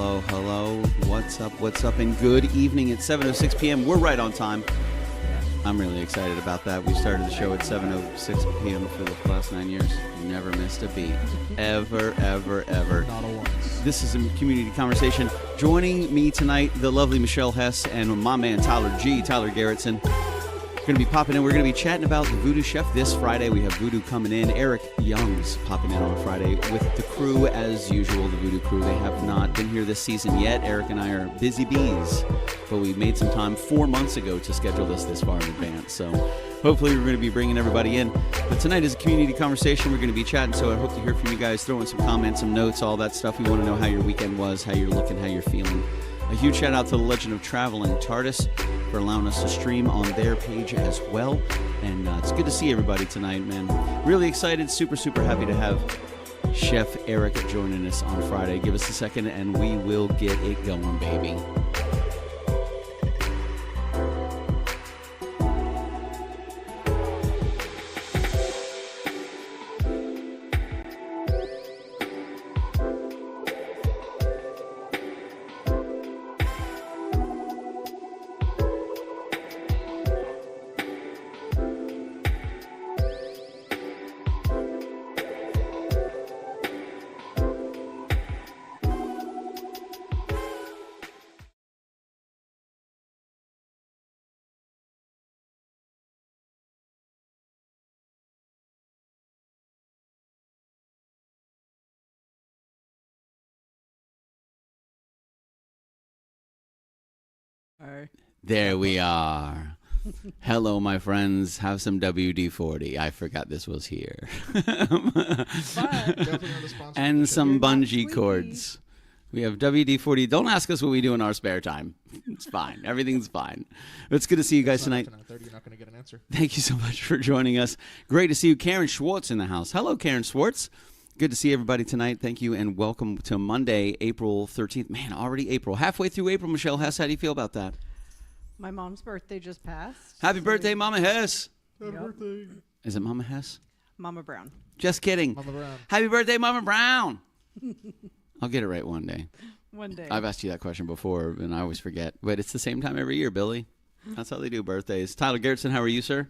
hello, hello. What's up, and good evening. It's 7:06 p.m. We're right on time. I'm really excited about that. We started the show at 7:06 p.m. for the last 9 years. Never missed a beat. Ever. Not a once. This is a community conversation. Joining me tonight, the lovely Michelle Hess and my man Tyler Garretson. Going to be popping in. We're going to be chatting about the VooDoo Chef this Friday. We have VooDoo coming in. Eric Young's popping in on Friday with the crew as usual, the VooDoo crew. They have not been here this season yet. Eric and I are busy bees, but we made some time 4 months ago to schedule this far in advance. So hopefully we're going to be bringing everybody in. But tonight is a community conversation. We're going to be chatting, so I hope to hear from you guys. Throw in some comments, some notes, all that stuff. We want to know how your weekend was, how you're looking, how you're feeling. A huge shout out to the Legend of Traveling TARDIS for allowing us to stream on their page as well. And it's good to see everybody tonight, man. Really excited, super happy to have Chef Eric joining us on Friday. Give us a second and we will get it going, baby. There we are. Hello, my friends. Have some WD-40. I forgot this was here. And some bungee cords. We have WD-40. Don't ask us what we do in our spare time. It's fine. Everything's fine. It's good to see you guys tonight. You're not going to get an answer. Thank you so much for joining us. Great to see you. Karen Schwartz in the house. Hello, Karen Schwartz. Good to see everybody tonight. Thank you, and welcome to Monday, April 13th. Man, already April. Halfway through April, Michelle Hess. How do you feel about that? My mom's birthday just passed. Happy birthday, Mama Hess. Happy birthday. Is it Mama Hess? Mama Brown. Just kidding. Mama Brown. Happy birthday, Mama Brown. I'll get it right one day. One day. I've asked you that question before, and I always forget. But it's the same time every year, Billy. That's how they do birthdays. Tyler Garretson, how are you, sir?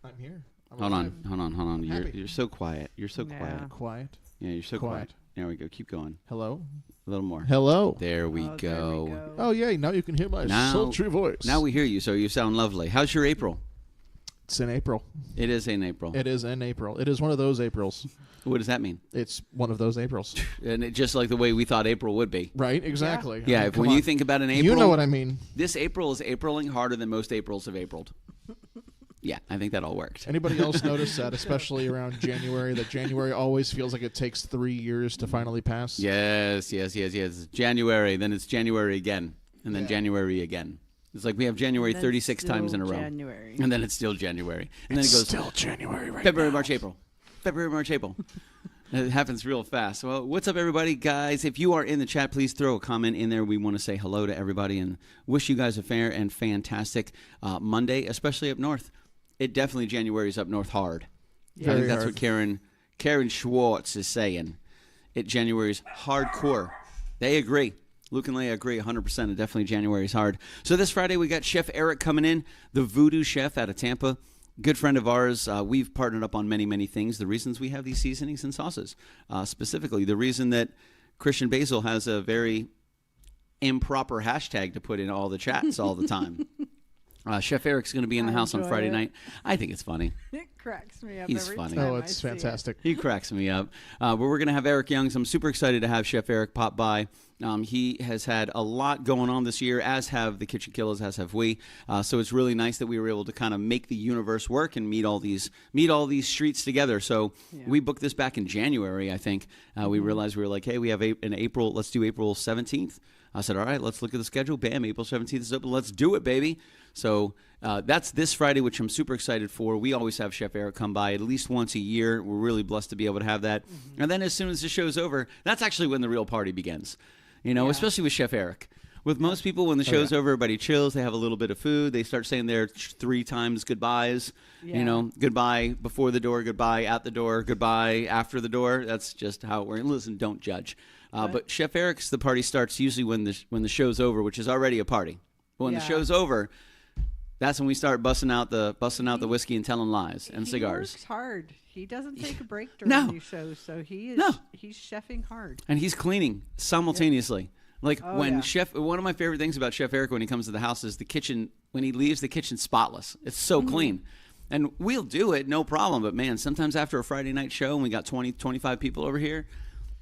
I'm here. Hold on. You're so quiet. You're so quiet. Quiet. Yeah, you're so quiet. There we go. Keep going. Hello. A little more. Hello. There we go. Oh, yay. Now you can hear my sultry voice. Now we hear you, so you sound lovely. How's your April? It's in April. It is in April. It is in April. It is one of those Aprils. What does that mean? It's one of those Aprils. And it, just like the way we thought April would be. Right, exactly. Yeah, I mean, when you think about an April. You know what I mean. This April is Apriling harder than most Aprils have Apriled. Yeah, I think that all worked. Anybody else notice that, especially around January, that January always feels like it takes 3 years to finally pass? Yes. January, then it's January again, and then January again. It's like we have January 36 times in a row. January. And then it's still January. And then it's it goes still January right February, now. March, April. February, March, April. It happens real fast. Well, what's up, everybody? Guys, if you are in the chat, please throw a comment in there. We want to say hello to everybody and wish you guys a fair and fantastic Monday, especially up north. It definitely January's up north hard. Yeah. I think Very that's hard. what Karen Schwartz is saying. It January's hardcore. They agree. Luke and Leia agree 100%. And definitely January's hard. So this Friday we got Chef Eric coming in, the VooDoo Chef out of Tampa. Good friend of ours. We've partnered up on many things. The reasons we have these seasonings and sauces. Specifically, the reason that Christian Basil has a very improper hashtag to put in all the chats all the time. Chef Eric's going to be in the house on Friday night. I think it's funny. It cracks me up. He's every funny. time Oh, I it's see fantastic. He cracks me up. But we're going to have Eric Youngs. I'm super excited to have Chef Eric pop by. He has had a lot going on this year, as have the KitchenKillaz, as have we. So it's really nice that we were able to kind of make the universe work and meet all these streets together. So we booked this back in January, I think. We realized we were like, hey, we have an April. Let's do April 17th. I said, all right, let's look at the schedule. Bam, April 17th is open. Let's do it, baby. So that's this Friday, which I'm super excited for. We always have Chef Eric come by at least once a year. We're really blessed to be able to have that. And then as soon as the show's over, that's actually when the real party begins. You know, especially with Chef Eric. With most people, when the show's over, everybody chills. They have a little bit of food. They start saying their 3 times goodbyes. Yeah. You know, goodbye before the door, goodbye at the door, goodbye after the door. That's just how it works. Listen, don't judge. But Chef Eric's, the party starts usually when the show's over, which is already a party. But when the show's over, that's when we start busting out the whiskey and telling lies and cigars. He works hard. He doesn't take a break during these shows, so he's chefing hard. And he's cleaning simultaneously. Like one of my favorite things about Chef Eric when he comes to the house is the kitchen. When he leaves, the kitchen spotless. It's so clean. And we'll do it, no problem. But man, sometimes after a Friday night show and we got 20, 25 people over here,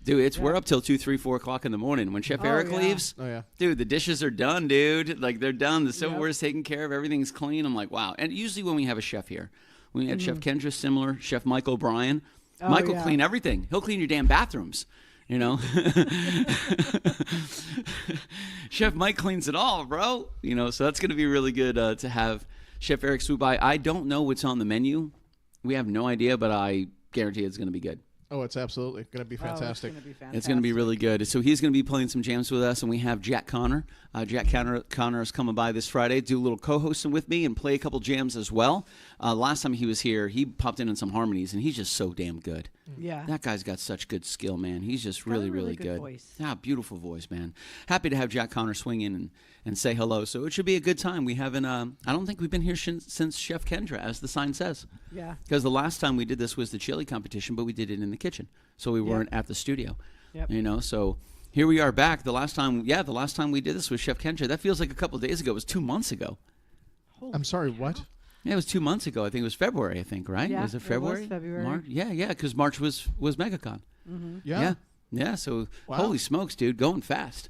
dude, we're up till 2, 3, 4 o'clock in the morning. When Chef Eric leaves, dude, the dishes are done, dude. Like they're done. The silverware's taken care of. Everything's clean. I'm like, wow. And usually when we have a chef here, we had Chef Kendra, similar, Chef Michael O'Brien. Michael clean everything. He'll clean your damn bathrooms. You know, Chef Mike cleans it all, bro. You know, so that's going to be really good to have Chef Eric swoop by. I don't know what's on the menu. We have no idea, but I guarantee it's going to be good. Oh, it's absolutely going to be fantastic. It's going to be really good. So he's going to be playing some jams with us, and we have Jack Connor. Jack Connor is coming by this Friday, do a little co-hosting with me and play a couple jams as well. Last time he was here, he popped in some harmonies, and he's just so damn good. Yeah. That guy's got such good skill, man. He's just really, really good. Voice. Yeah, beautiful voice, man. Happy to have Jack Connor swing in and say hello. So it should be a good time. We haven't, I don't think we've been here since Chef Kendra, as the sign says. Yeah. Because the last time we did this was the chili competition, but we did it in the kitchen. So we weren't at the studio. Yep. You know, so here we are back. The last time we did this was Chef Kendra. That feels like a couple of days ago. It was 2 months ago. I'm sorry, what? Yeah, it was 2 months ago. I think it was February, right? Yeah, was it February? It was February. March? Yeah, because March was MegaCon. Mm-hmm. Yeah, so holy smokes, dude, going fast.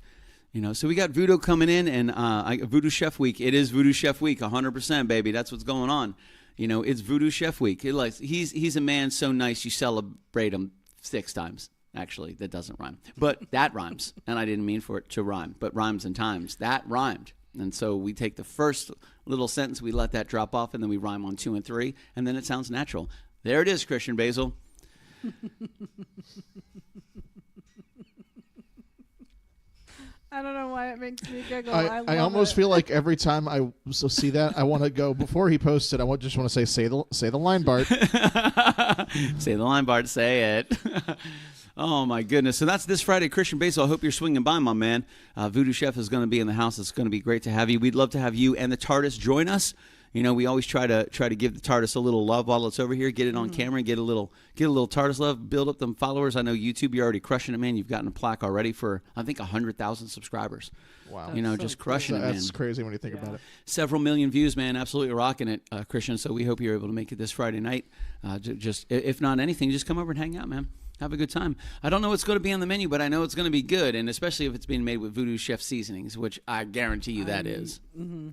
You know, so we got VooDoo coming in, and VooDoo Chef Week. It is VooDoo Chef Week, 100%, baby. That's what's going on. You know, it's VooDoo Chef Week. He's a man so nice you celebrate him 6 times. Actually, that doesn't rhyme. But that rhymes. And I didn't mean for it to rhyme. But rhymes and times. That rhymed. And so we take the first little sentence, we let that drop off, and then we rhyme on 2 and 3. And then it sounds natural. There it is, Christian Basil. I don't know why it makes me giggle. I almost feel like every time I see that, I want to go, before he posts it, I just want to say the line, Bart. Say the line, Bart. Say it. Oh, my goodness. So that's this Friday, Christian Basil. I hope you're swinging by, my man. VooDoo Chef is going to be in the house. It's going to be great to have you. We'd love to have you and the TARDIS join us. You know, we always try to give the TARDIS a little love while it's over here. Get it on camera, get a little TARDIS love, build up them followers. I know YouTube, you're already crushing it, man. You've gotten a plaque already for, I think, 100,000 subscribers. Wow. You know, that's just crushing it, man. That's crazy when you think about it. Several million views, man. Absolutely rocking it, Christian. So we hope you're able to make it this Friday night. Just, if not anything, just come over and hang out, man. Have a good time. I don't know what's going to be on the menu, but I know it's going to be good, and especially if it's being made with VooDoo Chef seasonings, which I guarantee you that is.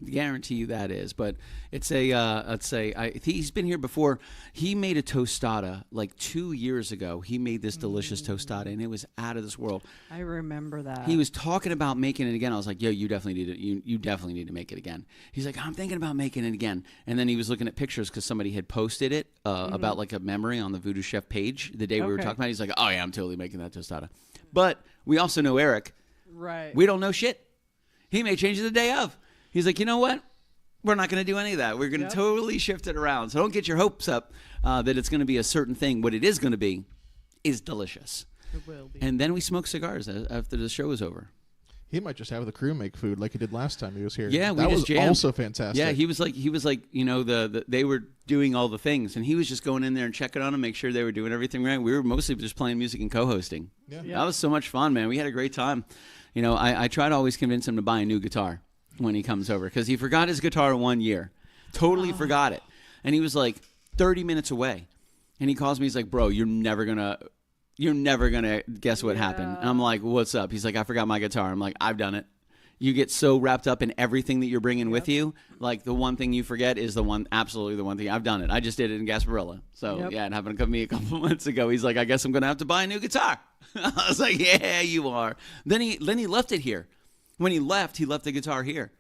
Guarantee you that is. But it's he's been here before. He made a tostada like 2 years ago. He made this delicious tostada, and it was out of this world. I remember that. He was talking about making it again. I was like, yo, you definitely need it. You definitely need to make it again. He's like, I'm thinking about making it again. And then he was looking at pictures because somebody had posted it about like a memory on the VooDoo Chef page the day we were talking about it. He's like, oh, yeah, I'm totally making that tostada. But we also know Eric. Right. We don't know shit. He may change it the day of. He's like, you know what? We're not going to do any of that. We're going to totally shift it around. So don't get your hopes up that it's going to be a certain thing. What it is going to be is delicious. It will be. And then we smoke cigars after the show is over. He might just have the crew make food like he did last time he was here. Yeah, that was jammed. Also fantastic. Yeah, he was like, you know, they were doing all the things, and he was just going in there and checking on them, make sure they were doing everything right. We were mostly just playing music and co-hosting. Yeah. That was so much fun, man. We had a great time. You know, I try to always convince him to buy a new guitar when he comes over because he forgot his guitar 1 year, totally forgot it, and he was like 30 minutes away, and he calls me. He's like, bro, you're never gonna guess what happened. And I'm like, what's up? He's like, I forgot my guitar. I'm like, I've done it. You get so wrapped up in everything that you're bringing with you. Like the one thing you forget is absolutely the one thing. I've done it. I just did it in Gasparilla. So yeah, it happened to me a couple months ago. He's like, I guess I'm going to have to buy a new guitar. I was like, yeah, you are. Then he left it here. When he left the guitar here.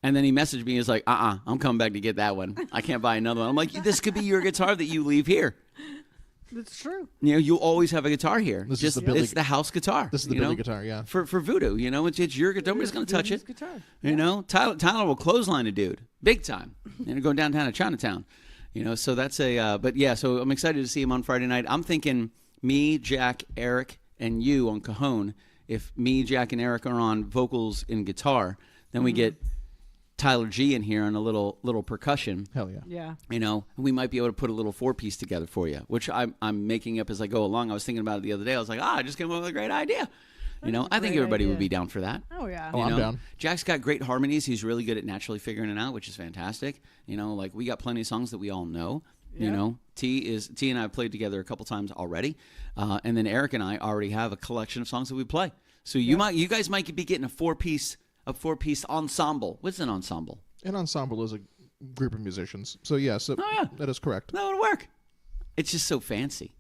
And then he messaged me. He's like, I'm coming back to get that one. I can't buy another one. I'm like, this could be your guitar that you leave here. That's true. You'll always have a guitar here. This is the Billy- it's the house guitar. This is the Billy guitar, yeah. For VooDoo, it's your guitar. Nobody's going to touch it. Guitar. Tyler will clothesline a dude, big time, go downtown to Chinatown. So that's but yeah. So I'm excited to see him on Friday night. I'm thinking me, Jack, Eric, and you on cajon. If me, Jack, and Eric are on vocals and guitar, then we get Tyler G in here on a little percussion. Hell yeah. Yeah. We might be able to put a little 4-piece together for you, which I'm making up as I go along. I was thinking about it the other day. I was like, I just came up with a great idea. I think everybody would be down for that. Oh yeah. I'm down. Jack's got great harmonies. He's really good at naturally figuring it out, which is fantastic. We got plenty of songs that we all know. Yeah. T and I have played together a couple times already, and then Eric and I already have a collection of songs that we play. So you guys might be getting a 4-piece ensemble. What's an ensemble? An ensemble is a group of musicians. So yes, that is correct. That would work. It's just so fancy.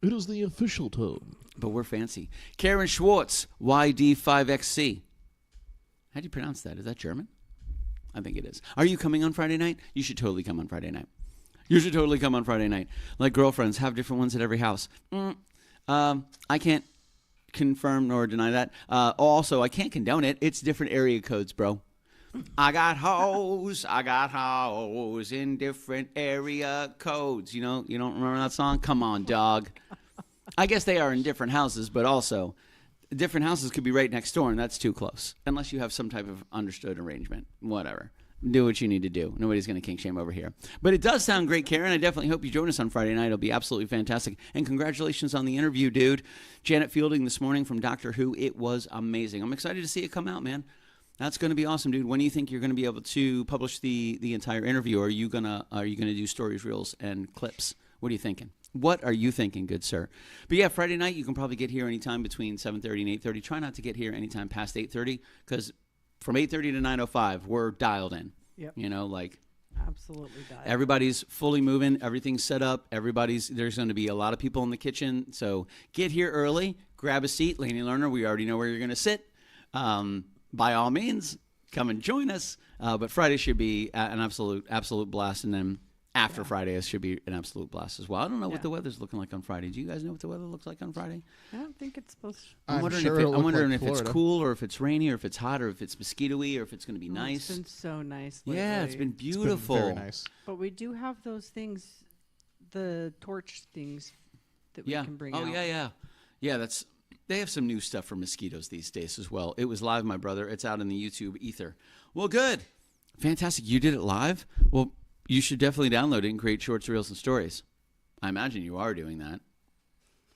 It is the official tone. But we're fancy. Karen Schwartz, YD5XC. How do you pronounce that? Is that German? I think it is. Are you coming on Friday night? You should totally come on Friday night. You should totally come on Friday night. Like girlfriends, have different ones at every house. I can't confirm nor deny that. Also, I can't condone it. It's different area codes, bro. I got hoes in different area codes. You don't remember that song? Come on, dog. I guess they are in different houses, but also different houses could be right next door, and that's too close. Unless you have some type of understood arrangement. Whatever. Do what you need to do. Nobody's going to kink shame over here. But it does sound great, Karen. I definitely hope you join us on Friday night. It'll be absolutely fantastic. And congratulations on the interview, dude. Janet Fielding this morning from Doctor Who. It was amazing. I'm excited to see it come out, man. That's going to be awesome, dude. When do you think you're going to be able to publish the entire interview? Or are you gonna do stories, reels, and clips? What are you thinking? What are you thinking, good sir? But yeah, Friday night, you can probably get here anytime between 7:30 and 8:30. Try not to get here anytime past 8:30, because from 8:30 to 9:05, we're dialed in. Yep. Absolutely dialed. Everybody's fully moving. Everything's set up. There's going to be a lot of people in the kitchen. So get here early. Grab a seat. Laney Lerner, we already know where you're going to sit. By all means, come and join us. But Friday should be an absolute blast. And then after Friday, it should be an absolute blast as well. I don't know what the weather's looking like on Friday. Do you guys know what the weather looks like on Friday? I don't think it's supposed to. I'm wondering if it's cool, or if it's rainy, or if it's hot, or if it's mosquito-y, or if it's going to be nice. It's been so nice lately. Yeah, it's been beautiful. It's been very nice. But we do have those things, the torch things that we can bring out. Oh, yeah. Yeah, they have some new stuff for mosquitoes these days as well. It was live, my brother. It's out in the YouTube ether. Well, good. Fantastic. You did it live? Well, you should definitely download it and create shorts, reels, and stories. I imagine you are doing that.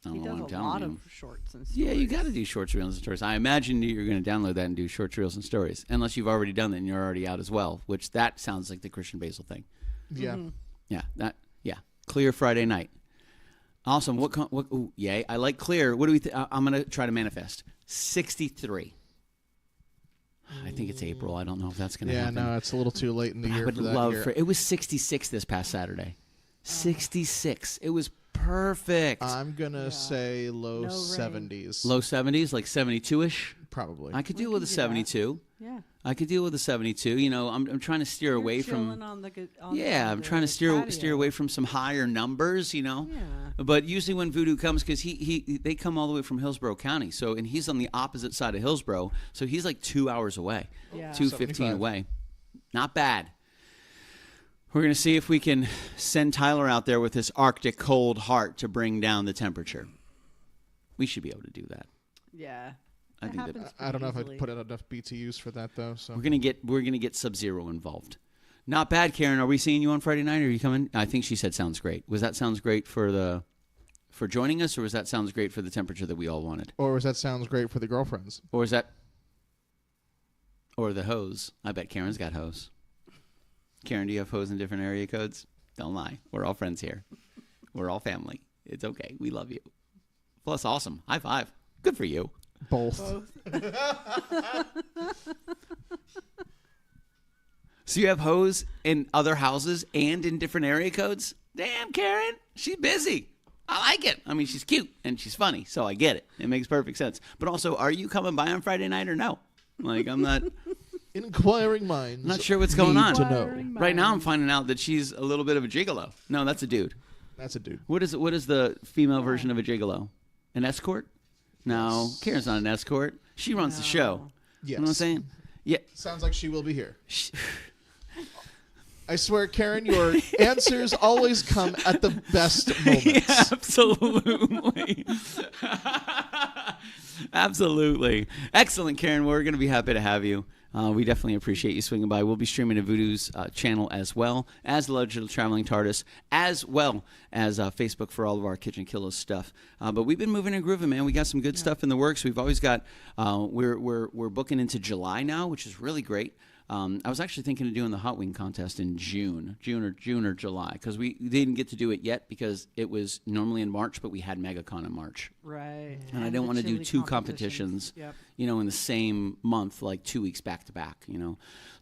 He does a lot of shorts and stories. Yeah, you got to do shorts, reels, and stories. I imagine you're going to download that and do shorts, reels, and stories. Unless you've already done that and you're already out as well, which that sounds like the Christian Basil thing. Yeah. Mm-hmm. Yeah. Clear Friday night. Awesome. Ooh, yay. I like clear. What do we I'm going to try to manifest. 63. I think it's April. I don't know if that's going to happen. Yeah, no, it's a little too late in the year for that. I would love it was 66 this past Saturday. 66. It was perfect. I'm going to say low 70s. Low 70s, like 72-ish? Probably. I could deal with a 72. Yeah. I could deal with a 72. I'm trying to steer away from. I'm trying to steer away from some higher numbers. Yeah. But usually when VooDoo comes, because they come all the way from Hillsborough County, and he's on the opposite side of Hillsborough, so he's like 2 hours away. Yeah. 2:15 away. Not bad. We're going to see if we can send Tyler out there with this Arctic cold heart to bring down the temperature. We should be able to do that. Yeah. I think that I don't know if I'd put out enough BTUs for that though. So we're gonna get Sub-Zero involved. Not bad, Karen. Are we seeing you on Friday night? Are you coming? I think she said sounds great. Was that sounds great for joining us, or was that sounds great for the temperature that we all wanted? Or was that sounds great for the girlfriends? Or the hose? I bet Karen's got hose. Karen, do you have hose in different area codes? Don't lie. We're all friends here. We're all family. It's okay. We love you. Plus, awesome. High five. Good for you. Both. So you have hose in other houses and in different area codes? Damn, Karen. She's busy. I like it. I mean, she's cute and she's funny, so I get it. It makes perfect sense. But also, are you coming by on Friday night or no? Like, I'm not... Inquiring minds. Not sure what's going on. To know. Right now, I'm finding out that she's a little bit of a gigolo. No, that's a dude. That's a dude. What is the female version of a gigolo? An escort? No, Karen's not an escort. She runs the show. Yes. You know what I'm saying? Yeah. Sounds like she will be here. I swear, Karen, your answers always come at the best moments. Yeah, absolutely. Absolutely. Excellent, Karen. We're going to be happy to have you. We definitely appreciate you swinging by. We'll be streaming to VooDoo's channel as well as the Legend of the Traveling TARDIS, as well as Facebook for all of our KitchenKillaz stuff. But we've been moving and grooving, man. We got some good stuff in the works. We've always got we're booking into July now, which is really great. I was actually thinking of doing the hot wing contest in June or July, because we didn't get to do it yet because it was normally in March, but we had MegaCon in March. Right. And I didn't want to do two competitions, in the same month, like 2 weeks back to back, So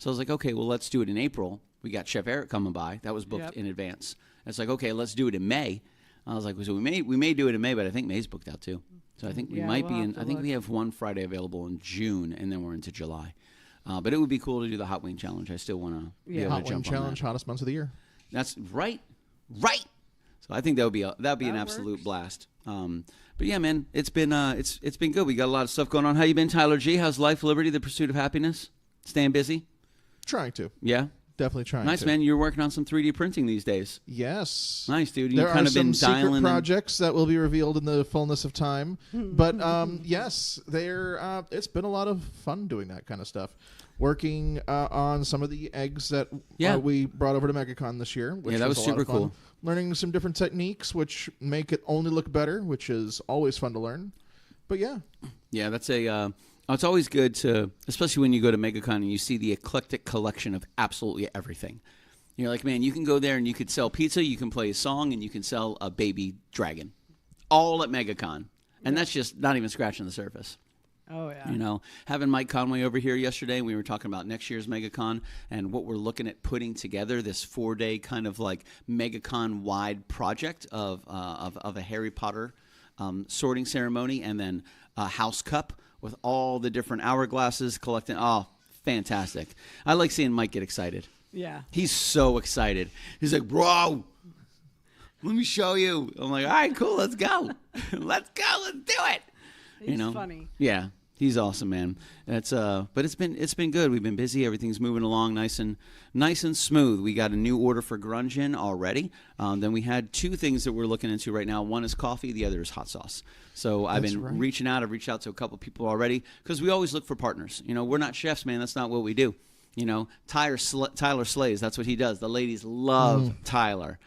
I was like, okay, well, let's do it in April. We got Chef Eric coming by. That was booked in advance. And it's like, okay, let's do it in May. I was like, so we may do it in May, but I think May's booked out too. So I think we might be in. I think we have one Friday available in June, and then we're into July. But it would be cool to do the Hot Wing Challenge. I still want to be able to jump on that. Hot Wing Challenge, hottest months of the year. That's right. So I think that would be an absolute blast. But yeah, man, it's been good. We got a lot of stuff going on. How you been, Tyler G? How's life, liberty, the pursuit of happiness? Staying busy? Trying to. Yeah. Definitely trying. Nice, man. You're working on some 3D printing these days. Yes. Nice, dude. There are some secret projects that will be revealed in the fullness of time. But yes, it's been a lot of fun doing that kind of stuff. Working on some of the eggs that we brought over to MegaCon this year. Which that was super cool. Learning some different techniques, which make it only look better, which is always fun to learn. But yeah. Yeah, that's it's always good to, especially when you go to MegaCon and you see the eclectic collection of absolutely everything. You're like, man, you can go there and you could sell pizza, you can play a song, and you can sell a baby dragon. All at MegaCon. And that's just not even scratching the surface. Oh, yeah. Having Mike Conway over here yesterday, we were talking about next year's MegaCon and what we're looking at putting together, this 4-day kind of like MegaCon-wide project of a Harry Potter sorting ceremony and then a house cup with all the different hourglasses collecting. Oh, fantastic. I like seeing Mike get excited. Yeah. He's so excited. He's like, bro, let me show you. I'm like, all right, cool, let's go. Let's do it. He's funny. Yeah. He's awesome, man. But it's been good. We've been busy. Everything's moving along nice and smooth. We got a new order for grunge in already. Then we had 2 things that we're looking into right now. One is coffee. The other is hot sauce. So I've been reaching out. I've reached out to a couple people already because we always look for partners. We're not chefs, man. That's not what we do. Tyler slays. That's what he does. The ladies love Tyler.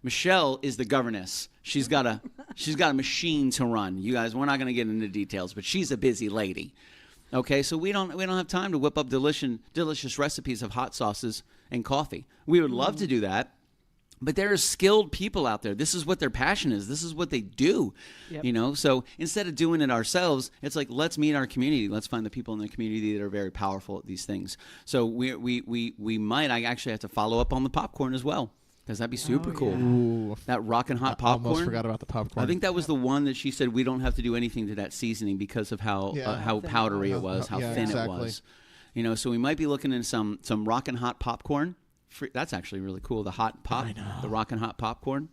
Michelle is the governess. She's got a machine to run. You guys, we're not going to get into details, but she's a busy lady. Okay, so we don't have time to whip up delicious recipes of hot sauces and coffee. We would love to do that, but there are skilled people out there. This is what their passion is. This is what they do. Yep. So instead of doing it ourselves, it's like, let's meet our community. Let's find the people in the community that are very powerful at these things. So I actually have to follow up on the popcorn as well. Because that'd be super cool. Ooh. That rockin' hot popcorn. I almost forgot about the popcorn. I think that was the one that she said we don't have to do anything to that seasoning because of how powdery it was, how thin it was. So we might be looking at some rockin' hot popcorn. That's actually really cool. The hot pop, the rockin' hot popcorn,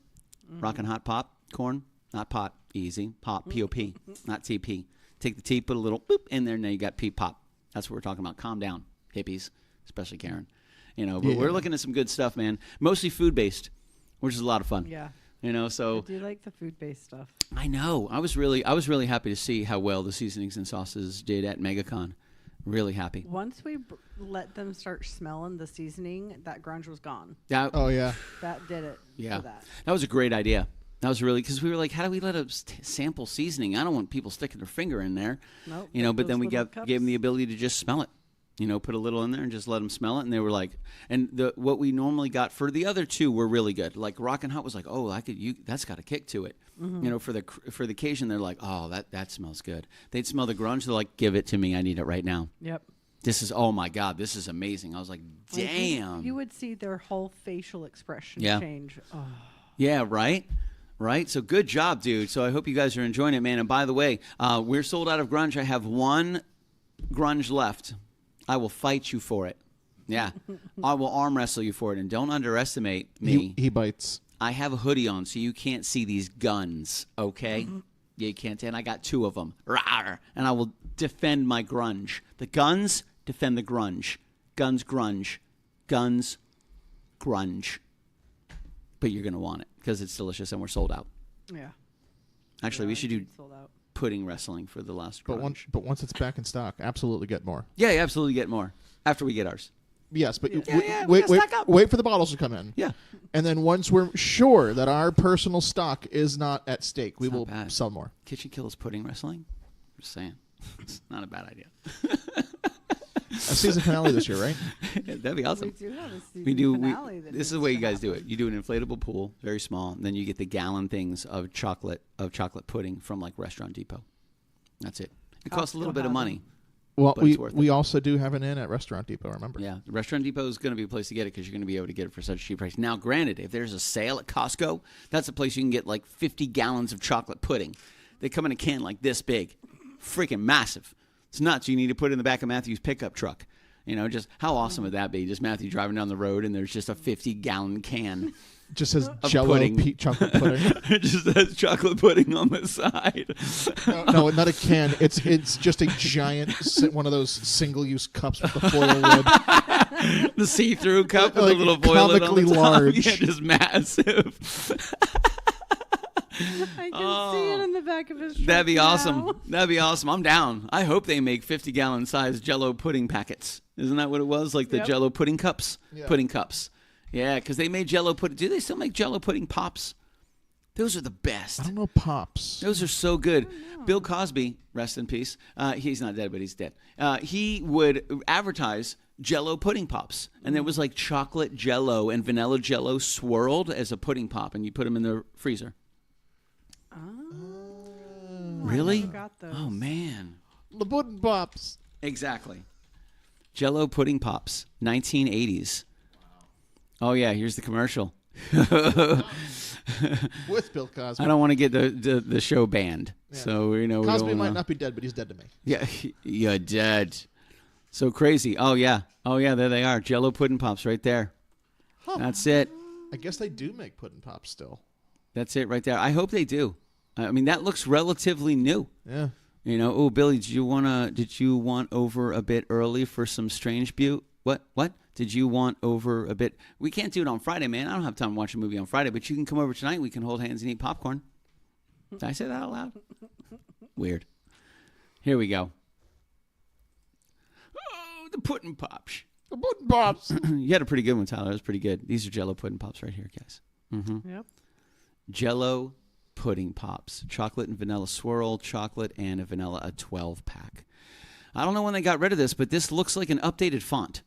rockin' hot popcorn, not pot, easy, pop, P-O-P, not TP. Take the T, put a little boop in there, and now you got P-pop. That's what we're talking about. Calm down, hippies, especially Karen. But we're looking at some good stuff, man. Mostly food-based, which is a lot of fun. Yeah. So I do like the food-based stuff. I know. I was really happy to see how well the seasonings and sauces did at MegaCon. Really happy. Once we let them start smelling the seasoning, that grunge was gone. Yeah. Oh yeah. That did it. Yeah. For that. That was a great idea. That was really because we were like, how do we let us sample seasoning? I don't want people sticking their finger in there. Nope. But then we gave them the ability to just smell it. Put a little in there and just let them smell it. And they were like, what we normally got for the other 2 were really good. Like Rockin' Hot was like, oh, that's got a kick to it. Mm-hmm. For the occasion, they're like, oh, that smells good. They'd smell the grunge. They're like, give it to me. I need it right now. Yep. Oh my God, this is amazing. I was like, damn. You would see their whole facial expression change. Oh. Yeah, right? Right? So good job, dude. So I hope you guys are enjoying it, man. And by the way, we're sold out of grunge. I have 1 grunge left. I will fight you for it. Yeah. I will arm wrestle you for it. And don't underestimate me. He bites. I have a hoodie on, so you can't see these guns, okay? Yeah, you can't. And I got 2 of them. Rawr, and I will defend my grunge. The guns defend the grunge. Guns, grunge. Guns, grunge. But you're going to want it because it's delicious and we're sold out. Yeah. Actually, we should do sold out. pudding wrestling for the last grunge. But once it's back in stock, absolutely get more. Yeah, you absolutely get more after we get ours. Yes, but wait for the bottles to come in. Yeah. And then once we're sure that our personal stock is not at stake, we will sell more. KitchenKillaz pudding wrestling? I'm just saying. It's not a bad idea. A season finale this year, right? That'd be awesome. We do have a season finale. This is the way you guys do it. You do an inflatable pool, very small, and then you get the gallon things of chocolate pudding from like Restaurant Depot. That's it. It costs a little bit of money. Well, we also do have an in at Restaurant Depot, remember? Yeah, Restaurant Depot is going to be a place to get it because you're going to be able to get it for such a cheap price. Now, granted, if there's a sale at Costco, that's a place you can get like 50 gallons of chocolate pudding. They come in a can like this big, freaking massive. It's nuts. You need to put it in the back of Matthew's pickup truck. You know, just how awesome would that be? Just Matthew driving down the road and there's just a 50-gallon can. Just says Jello chocolate pudding. It just has chocolate pudding on the side. No, not a can. It's just a giant one of those single-use cups with the foil lid. The see-through cup with a little foil lid on the top. Large. Yeah, just massive. I can see it in the back of his truck. That'd be now. awesome. That'd be awesome. I'm down. I hope they make 50-gallon size Jello pudding packets. Isn't that what it was? Like the Jello pudding cups? Yeah. Pudding cups. Yeah, because they made Jello pudding. Do they still make Jello pudding pops? Those are the best. I don't know pops. Those are so good. Bill Cosby, rest in peace. He's not dead, but he's dead. He would advertise Jello pudding pops, and there was like chocolate Jello and vanilla Jello swirled as a pudding pop, and you put them in the freezer. Really? I forgot those. Oh man. The pudding pops. Exactly. Jello pudding pops, 1980s. Wow. Oh yeah, here's the commercial. With Bill Cosby. I don't want to get the show banned. Yeah. So you know Cosby might not be dead, but he's dead to me. Yeah, you're dead. So crazy. Oh yeah, there they are. Jello pudding pops right there. Huh. That's it. I guess they do make pudding pops still. That's it right there. I hope they do. I mean, that looks relatively new. Yeah. You know, oh Billy, did you want over a bit early for some Strange Butte? What? Did you want over a bit? We can't do it on Friday, man. I don't have time to watch a movie on Friday, but you can come over tonight. We can hold hands and eat popcorn. Did I say that out loud? Weird. Here we go. Oh, the pudding pops. The pudding pops. You had a pretty good one, Tyler. That was pretty good. These are Jello pudding pops right here, guys. Mm-hmm. Yep. Jello pudding pops. Chocolate and vanilla swirl, chocolate and a vanilla, a 12-pack. I don't know when they got rid of this, but this looks like an updated font.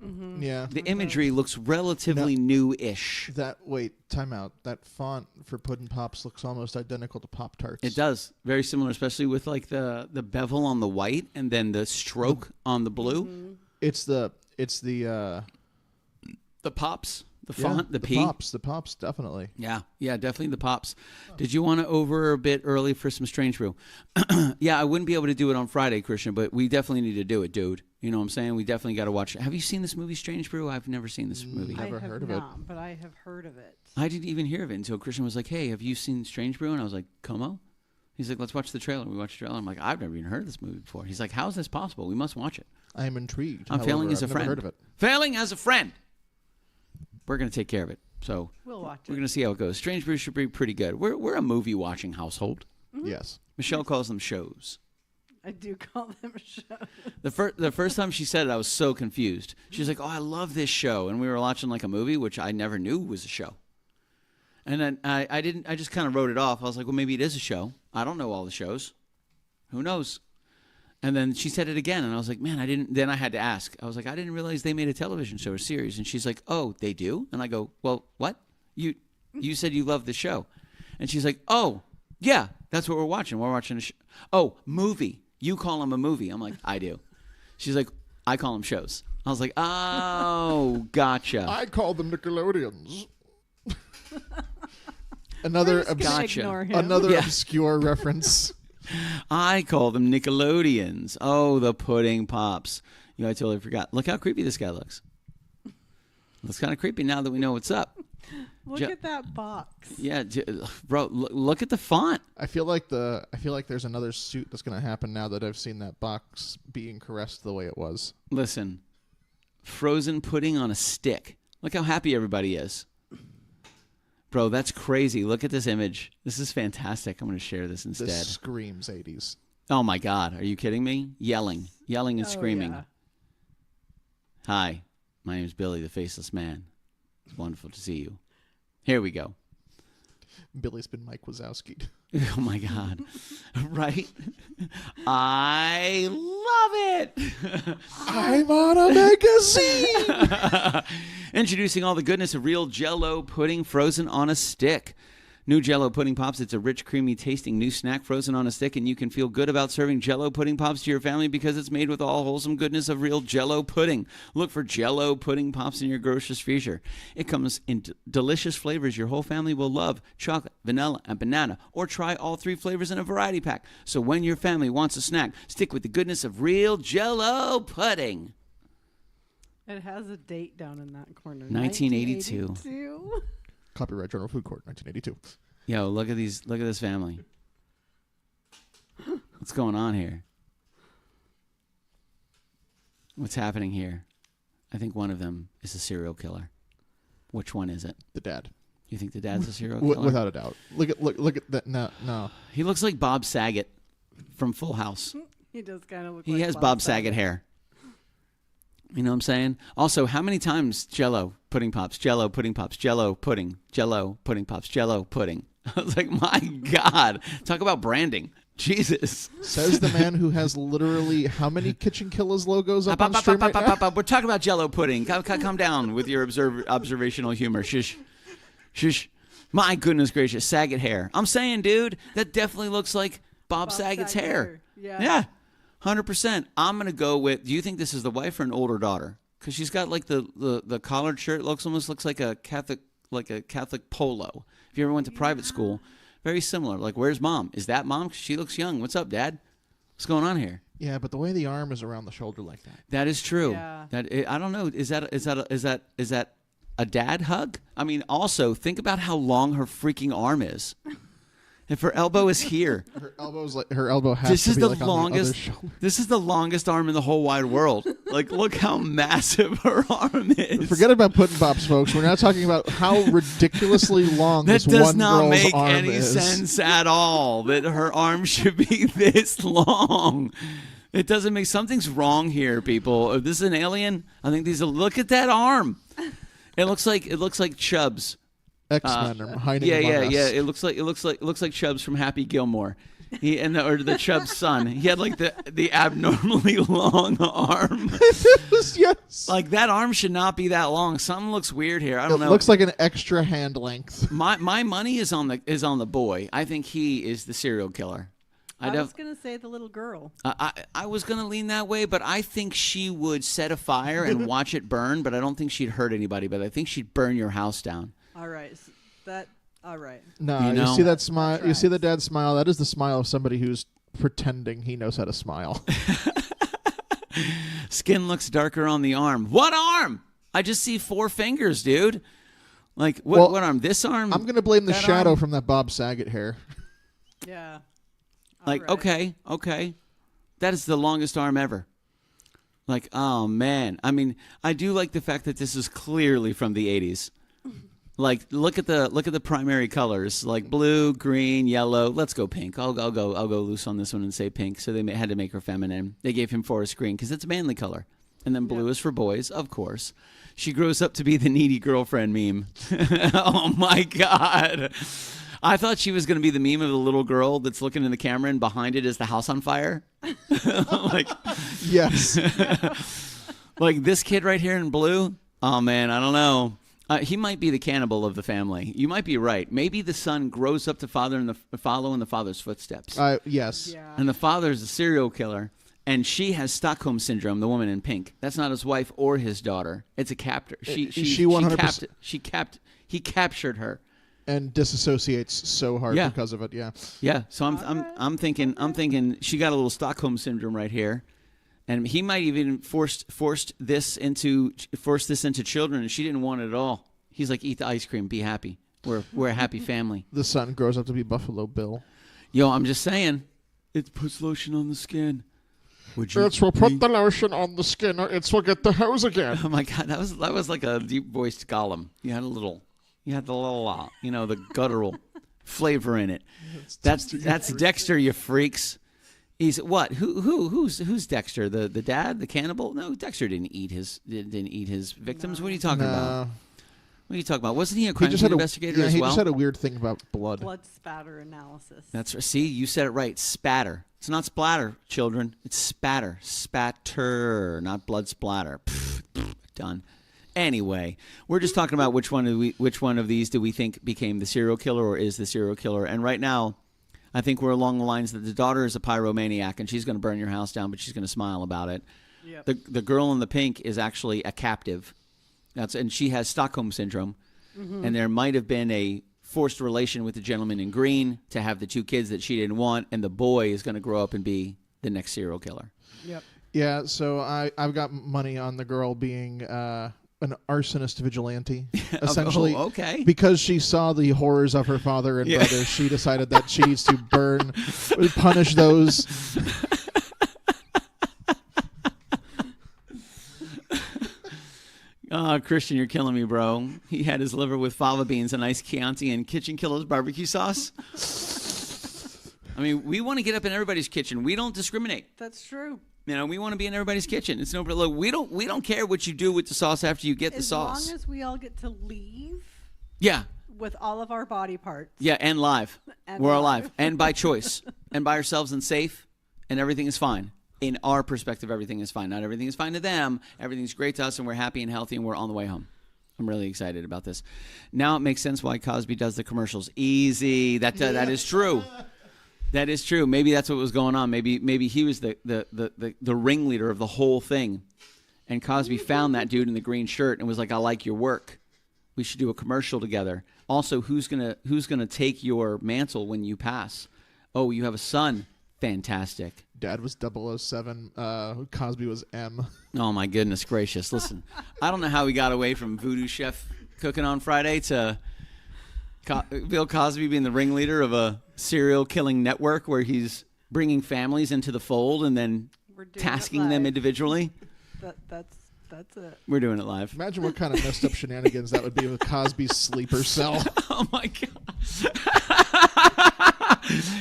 Mm-hmm. Yeah. The imagery looks relatively new-ish. Time out. That font for pudding pops looks almost identical to Pop-Tarts. It does. Very similar, especially with like the bevel on the white and then the stroke on the blue. Mm-hmm. It's the pops. The font, the P. The pops, definitely. Yeah, definitely the pops. Did you want to over a bit early for some Strange Brew? Yeah, I wouldn't be able to do it on Friday, Christian, but we definitely need to do it, dude. You know what I'm saying? We definitely got to watch it. Have you seen this movie, Strange Brew? I've never seen this movie. Never heard of it. But I have heard of it. I didn't even hear of it until Christian was like, hey, have you seen Strange Brew? And I was like, Como? He's like, let's watch the trailer. We watched the trailer. I'm like, I've never even heard of this movie before. He's like, how is this possible? We must watch it. I am intrigued. I'm failing as a friend. Never heard of it. Failing as a friend. We're going to take care of it. So we'll watch it. We're going to see how it goes. Strange Brew should be pretty good. We're a movie-watching household. Mm-hmm. Yes. Michelle calls them shows. I do call them shows. The first time she said it, I was so confused. She was like, oh, I love this show. And we were watching like a movie, which I never knew was a show. And then I just kind of wrote it off. I was like, well, maybe it is a show. I don't know all the shows. Who knows? And then she said it again, and I was like, man, I didn't. Then I had to ask. I was like, I didn't realize they made a television show or series. And she's like, oh, they do? And I go, well, what? You said you loved the show. And she's like, oh, yeah, that's what we're watching. We're watching a show. Oh, movie. You call them a movie. I'm like, I do. She's like, I call them shows. I was like, oh, gotcha. I call them Nickelodeons. Another obscure reference. I call them Nickelodeons. Oh, the pudding pops. I totally forgot. Look how creepy this guy looks. Looks kind of creepy now that we know what's up. Look at that box. Yeah, bro, look at the font. I feel like there's another suit that's going to happen now that I've seen that box being caressed the way it was. Listen, frozen pudding on a stick. Look how happy everybody is. Bro, that's crazy. Look at this image. This is fantastic. I'm going to share this instead. This screams 80s. Oh, my God. Are you kidding me? Yelling and screaming. Yeah. Hi, my name is Billy, the Faceless Man. It's wonderful to see you. Here we go. Billy's been Mike Wazowski'd. Oh, my God. Right? I love it. I'm on a magazine. Introducing all the goodness of real Jell-O pudding frozen on a stick. New Jell-O Pudding Pops. It's a rich, creamy tasting new snack frozen on a stick, and you can feel good about serving Jell-O Pudding Pops to your family because it's made with all wholesome goodness of real Jell-O pudding. Look for Jell-O Pudding Pops in your grocer's freezer. It comes in delicious flavors your whole family will love: chocolate, vanilla, and banana. Or try all 3 flavors in a variety pack. So when your family wants a snack, stick with the goodness of real Jell-O pudding. It has a date down in that corner. 1982. Copyright Journal Food Court, 1982. Yo, look at this family. What's going on here? What's happening here? I think one of them is a serial killer. Which one is it? The dad. You think the dad's a serial killer? Without a doubt. Look at that. No. He looks like Bob Saget from Full House. He does kind of look He like has Bob Saget hair. You know what I'm saying? Also, how many times Jell-O pudding pops, Jell-O pudding pops, Jell-O pudding, Jell-O pudding pops, Jell-O pudding? I was like, my God. Talk about branding. Jesus. Says the man who has literally how many KitchenKillaz logos up on stream right now? We're talking about Jell-O pudding. Calm down with your observational humor. Shush. Shush. My goodness gracious. Saget hair. I'm saying, dude, that definitely looks like Bob Saget's hair. Yeah. 100%. I'm going to go with, do you think this is the wife or an older daughter? Because she's got like the collared shirt. Almost looks like a Catholic polo. If you ever went to private school, very similar. Like, where's mom? Is that mom? She looks young. What's up, Dad? What's going on here? Yeah, but the way the arm is around the shoulder like that. That is true. Yeah. I don't know. Is that a dad hug? I mean, also think about how long her freaking arm is. If her elbow is here, her elbow has to be like on the other shoulder. This is the longest arm in the whole wide world. Like, look how massive her arm is. Forget about pudding pops, folks. We're now talking about how ridiculously long this one girl's arm is. That does not make any sense at all. That her arm should be this long. It doesn't make. Something's wrong here, people. If this is an alien, I think these. Look at that arm. It looks like Chubbs. X-Men are hiding yeah. us. It looks like Chubbs from Happy Gilmore. Or the Chubbs son. He had like the abnormally long arm. Yes. Like, that arm should not be that long. Something looks weird here. I don't know. It looks like an extra hand length. My money is on the boy. I think he is the serial killer. I was going to say the little girl. I was going to lean that way, but I think she would set a fire and watch it burn, but I don't think she'd hurt anybody, but I think she'd burn your house down. All right. All right. No, you see that smile? You see the dad smile? That is the smile of somebody who's pretending he knows how to smile. Skin looks darker on the arm. What arm? I just see 4 fingers, dude. Like, what arm? This arm? I'm going to blame the shadow arm? from that Bob Saget hair. Yeah. Like, right. okay. That is the longest arm ever. Like, oh, man. I mean, I do like the fact that this is clearly from the 80s. Like, look at the primary colors, like blue, green, yellow. Let's go pink. I'll go loose on this one and say pink. So they had to make her feminine. They gave him forest green because it's a manly color, and then blue is for boys, of course. She grows up to be the needy girlfriend meme. Oh my God! I thought she was going to be the meme of the little girl that's looking in the camera, and behind it is the house on fire. Like, yes. Like this kid right here in blue. Oh man, I don't know. He might be the cannibal of the family. You might be right. Maybe the son grows up to follow in the father's footsteps. Yes. Yeah. And the father's a serial killer, and she has Stockholm syndrome. The woman in pink. That's not his wife or his daughter. It's a captor. He captured her. And disassociates so hard because of it. Yeah. Yeah. So I'm thinking she got a little Stockholm syndrome right here. And he might even force this into children, and she didn't want it at all. He's like, eat the ice cream, be happy. We're a happy family. The son grows up to be Buffalo Bill. Yo, I'm just saying, it puts lotion on the skin. It will put the lotion on the skin, or it will get the hose again. Oh my God, that was like a deep voiced Gollum. You had the little, the guttural flavor in it. That's Dexter, you freaks. He's what? Who's Dexter? The dad, the cannibal? No, Dexter didn't eat his victims. No. What are you talking about? What are you talking about? Wasn't he a crime scene investigator as well? He just had a weird thing about blood. Blood spatter analysis. That's right. See, you said it right. Spatter. It's not splatter, children. It's spatter. Spatter, not blood splatter. Done. Anyway, we're just talking about which one of these do we think became the serial killer or is the serial killer. And right now, I think we're along the lines that the daughter is a pyromaniac and she's going to burn your house down, but she's going to smile about it. Yep. The girl in the pink is actually a captive. And she has Stockholm syndrome, and there might have been a forced relation with the gentleman in green to have the 2 kids that she didn't want, and the boy is going to grow up and be the next serial killer. Yep. Yeah, so I've got money on the girl being an arsonist vigilante, essentially. Oh, okay. Because she saw the horrors of her father and brother, she decided that she needs to punish those. Oh, Christian, you're killing me, bro. He had his liver with fava beans, and iced Chianti, and KitchenKillaz barbecue sauce. I mean, we want to get up in everybody's kitchen. We don't discriminate. That's true. We want to be in everybody's kitchen. It's look, we don't care what you do with the sauce after you get the sauce. As long as we all get to leave. Yeah. With all of our body parts. Yeah, and live. We're alive, and by choice, and by ourselves, and safe, and everything is fine. In our perspective, everything is fine. Not everything is fine to them. Everything's great to us, and we're happy and healthy, and we're on the way home. I'm really excited about this. Now it makes sense why Cosby does the commercials. Easy. That is true. That is true. Maybe that's what was going on. Maybe he was the ringleader of the whole thing, and Cosby found that dude in the green shirt and was like, "I like your work. We should do a commercial together." Also, who's gonna take your mantle when you pass? Oh, you have a son. Fantastic. Dad was 007. Cosby was M. Oh, my goodness gracious. Listen, I don't know how we got away from VooDoo Chef cooking on Friday to Bill Cosby being the ringleader of a serial killing network where he's bringing families into the fold and then tasking them individually. That's it. We're doing it live. Imagine what kind of messed up shenanigans that would be with Cosby's sleeper cell. Oh, my God.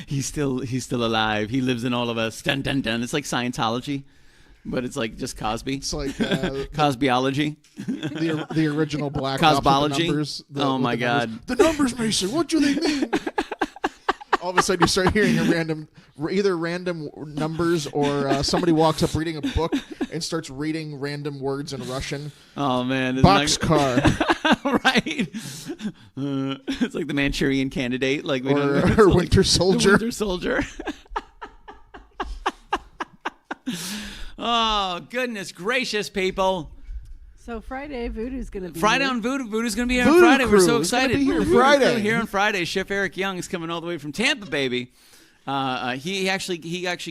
He's still alive. He lives in all of us. Dun, dun, dun. It's like Scientology, but it's like just Cosby. It's like Cosbyology. The original Black Cosbology. Numbers, oh my God! The numbers, Mason. What do they mean? All of a sudden, you start hearing either random numbers or somebody walks up reading a book and starts reading random words in Russian. Oh man! Boxcar. Right. It's like the Manchurian Candidate, like or Winter Soldier. Winter Soldier. Oh goodness gracious, people! So Friday, VooDoo's going to be Friday here. on VooDoo. VooDoo's going to be here on Friday. We're so excited. Be here Friday. Here on Friday. Chef Eric Young is coming all the way from Tampa, baby. He actually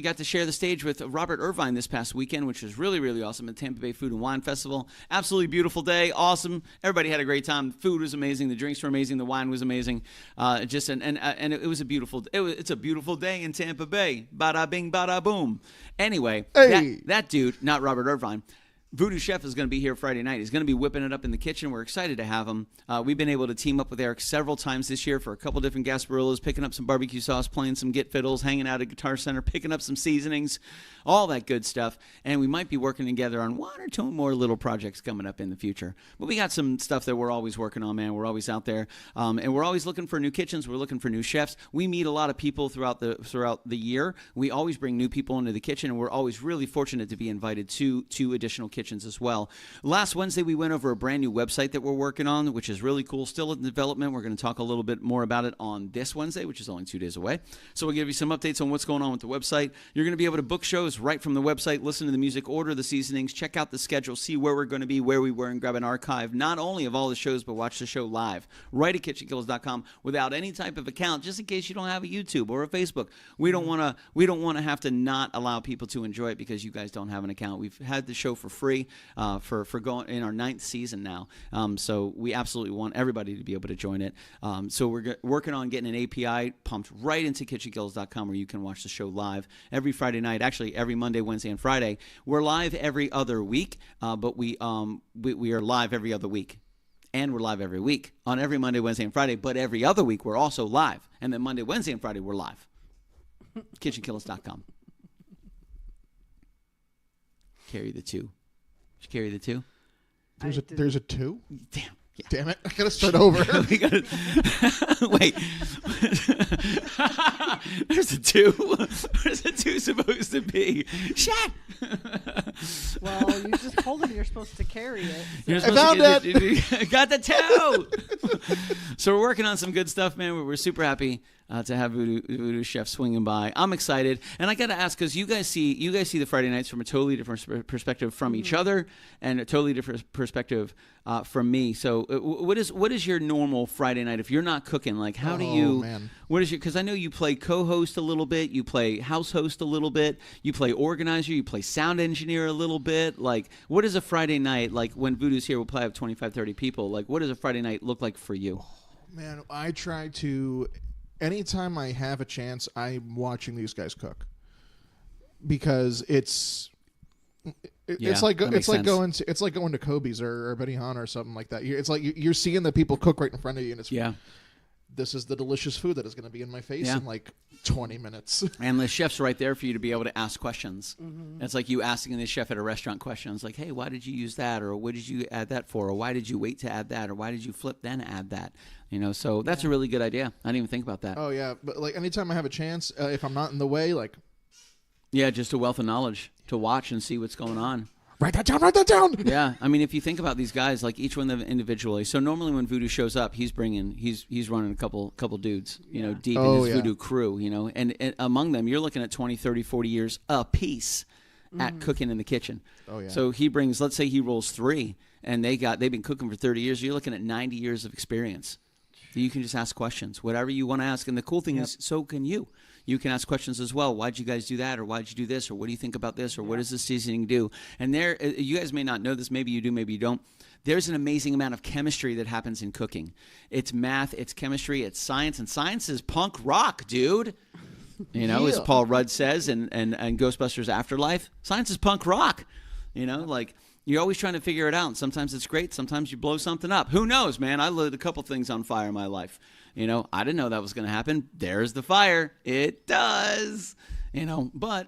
got to share the stage with Robert Irvine this past weekend, which was really, really awesome at Tampa Bay Food and Wine Festival. Absolutely beautiful day. Awesome. Everybody had a great time. The food was amazing. The drinks were amazing. The wine was amazing. And it was a beautiful. It's a beautiful day in Tampa Bay. Bada bing, bada boom. Anyway, hey. that dude, not Robert Irvine. VooDoo Chef is going to be here Friday night. He's going to be whipping it up in the kitchen. We're excited to have him. We've been able to team up with Eric several times this year for a couple different Gasparillos, picking up some barbecue sauce, playing some Git Fiddles, hanging out at Guitar Center, picking up some seasonings, all that good stuff. And we might be working together on one or two more little projects coming up in the future. But we got some stuff that we're always working on, man. We're always out there. And we're always looking for new kitchens. We're looking for new chefs. We meet a lot of people throughout the year. We always bring new people into the kitchen, and we're always really fortunate to be invited to additional kitchens as well. Last Wednesday, we went over a brand new website that we're working on, which is really cool. Still in development. We're going to talk a little bit more about it on this Wednesday, which is only 2 days away. So we'll give you some updates on what's going on with the website. You're going to be able to book shows right from the website, listen to the music, order the seasonings, check out the schedule, see where we're going to be, where we were, and grab an archive, not only of all the shows, but watch the show live right at KitchenKillaz.com without any type of account, just in case you don't have a YouTube or a Facebook. We don't want to have to not allow people to enjoy it because you guys don't have an account. We've had the show for free. story for going in our 9th season now. So we absolutely want everybody to be able to join it. So we're working on getting an API pumped right into KitchenKillaz.com where you can watch the show live every Friday night. Actually, every Monday, Wednesday, and Friday. We're live every other week, but we are live every other week. And we're live every week on every Monday, Wednesday, and Friday. But every other week, we're also live. And then Monday, Wednesday, and Friday, we're live. KitchenKillaz.com. Carry the 2. Did you carry the 2? There's a 2? Damn. Yeah. Damn it. I got to start over. We gotta, wait. There's a 2. Where's a 2 supposed to be? Shit. Well, you just told him you're supposed to carry it. So. I found it. Got the 2. So we're working on some good stuff, man. We're super happy to have VooDoo Chef swinging by. I'm excited, and I got to ask because you guys see the Friday nights from a totally different perspective from each other, and a totally different perspective from me. So, what is your normal Friday night if you're not cooking? Like, how do you? Man. What is your? Because I know you play co-host a little bit, you play house host a little bit, you play organizer, you play sound engineer a little bit. Like, what is a Friday night like when VooDoo's here? We'll probably have 25, 30 people. Like, what does a Friday night look like for you? Man, I try to. Anytime I have a chance, I'm watching these guys cook because it's like going to Kobe's or Benihana or something like that. It's like you're seeing the people cook right in front of you, and it's this is the delicious food that is going to be in my face in like 20 minutes. And the chef's right there for you to be able to ask questions. Mm-hmm. It's like you asking the chef at a restaurant questions like, hey, why did you use that? Or what did you add that for? Or why did you wait to add that? Or why did you flip then add that? You know, so that's a really good idea. I didn't even think about that. Oh, yeah. But like anytime I have a chance, if I'm not in the way, like. Yeah, just a wealth of knowledge to watch and see what's going on. Write that down. Yeah, I mean, if you think about these guys, like each one of them individually. So normally when VooDoo shows up, he's running a couple dudes, you know, deep in his VooDoo crew, you know, and among them, you're looking at 20, 30, 40 years apiece at cooking in the kitchen. Oh yeah. So he brings, let's say he rolls 3, and they've been cooking for 30 years. You're looking at 90 years of experience. So you can just ask questions, whatever you want to ask, and the cool thing is, so can you. You can ask questions as well. Why'd you guys do that? Or why'd you do this? Or what do you think about this? Or what does this seasoning do? And there, you guys may not know this. Maybe you do, maybe you don't. There's an amazing amount of chemistry that happens in cooking. It's math, it's chemistry, it's science. And science is punk rock, dude. You know, as Paul Rudd says in Ghostbusters Afterlife, science is punk rock. You know, like you're always trying to figure it out. Sometimes it's great. Sometimes you blow something up. Who knows, man? I lit a couple things on fire in my life. You know, I didn't know that was going to happen. There's the fire. It does. You know, but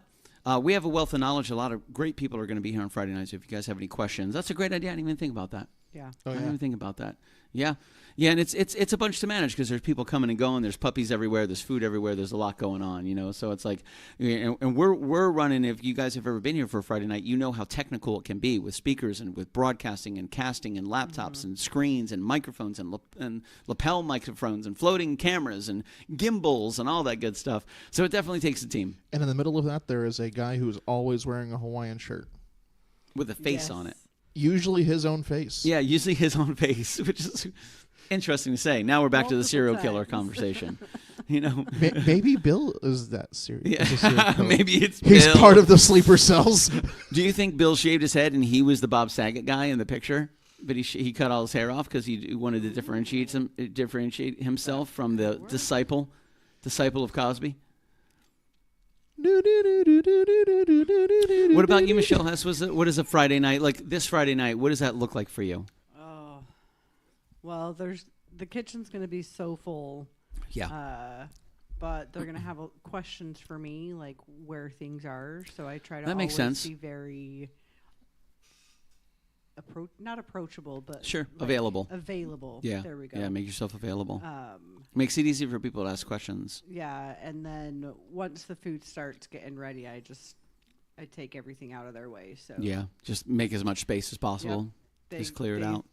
we have a wealth of knowledge. A lot of great people are going to be here on Friday nights. If you guys have any questions, that's a great idea. I didn't even think about that. Yeah. Oh, yeah. I didn't even think about that. Yeah. Yeah, and it's a bunch to manage because there's people coming and going. There's puppies everywhere. There's food everywhere. There's a lot going on, you know. So it's like, and we're running. If you guys have ever been here for a Friday night, you know how technical it can be with speakers and with broadcasting and casting and laptops and screens and microphones and lapel microphones and floating cameras and gimbals and all that good stuff. So it definitely takes a team. And in the middle of that, there is a guy who's always wearing a Hawaiian shirt with a face on it. Usually his own face. Yeah, usually his own face, which is interesting to say. Now we're back to the serial killer conversation. You know, maybe Bill is that serious. Yeah. Maybe it's he's Bill. Part of the sleeper cells. Do you think Bill shaved his head and he was the Bob Saget guy in the picture? But he cut all his hair off because he wanted to differentiate himself from the disciple of Cosby. What about you, Michelle Hess? What is a Friday night like? This Friday night, what does that look like for you? Oh, well, the kitchen's going to be so full. Yeah. But they're going to have questions for me, like where things are. So I try to that makes always sense. Be very not approachable, but sure, like available. Available. Yeah. There we go. Yeah, make yourself available. Makes it easy for people to ask questions. Yeah, and then once the food starts getting ready, I take everything out of their way. So yeah, just make as much space as possible. Yep. Just clear it out.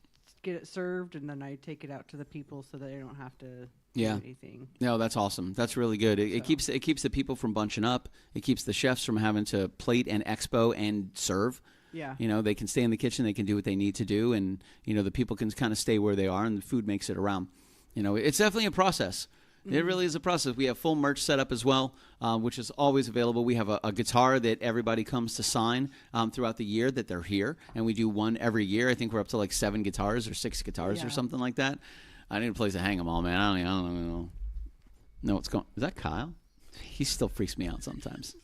Get it served, and then I take it out to the people so that they don't have to do anything. No, that's awesome. That's really good. It keeps the people from bunching up. It keeps the chefs from having to plate and expo and serve. Yeah. You know, they can stay in the kitchen. They can do what they need to do, and you know the people can kind of stay where they are, and the food makes it around. You know, it's definitely a process. It really is a process. We have full merch set up as well, which is always available. We have a guitar that everybody comes to sign throughout the year that they're here, and we do one every year. I think we're up to like 7 guitars or 6 guitars or something like that. I need a place to hang them all, man. I don't know what's going. Is that Kyle? He still freaks me out sometimes.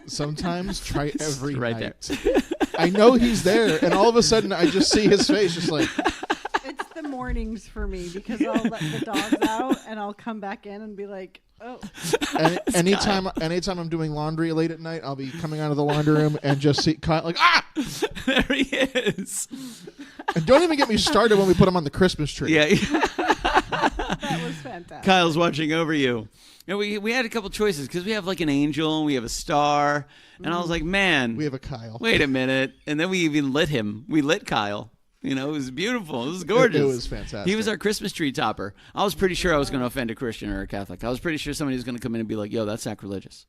Sometimes try every right night. There. I know he's there, and all of a sudden I just see his face, just like. It's the mornings for me because I'll let the dogs out and I'll come back in and be like, oh. Anytime I'm doing laundry late at night, I'll be coming out of the laundry room and just see Kyle like, ah! There he is. And don't even get me started when we put him on the Christmas tree. Yeah. That was fantastic. Kyle's watching over you. And we had a couple choices because we have like an angel and we have a star. And I was like, man. We have a Kyle. Wait a minute. And then we even lit him. We lit Kyle. You know, it was beautiful. It was gorgeous. It was fantastic. He was our Christmas tree topper. I was pretty sure I was going to offend a Christian or a Catholic. I was pretty sure somebody was going to come in and be like, yo, that's sacrilegious.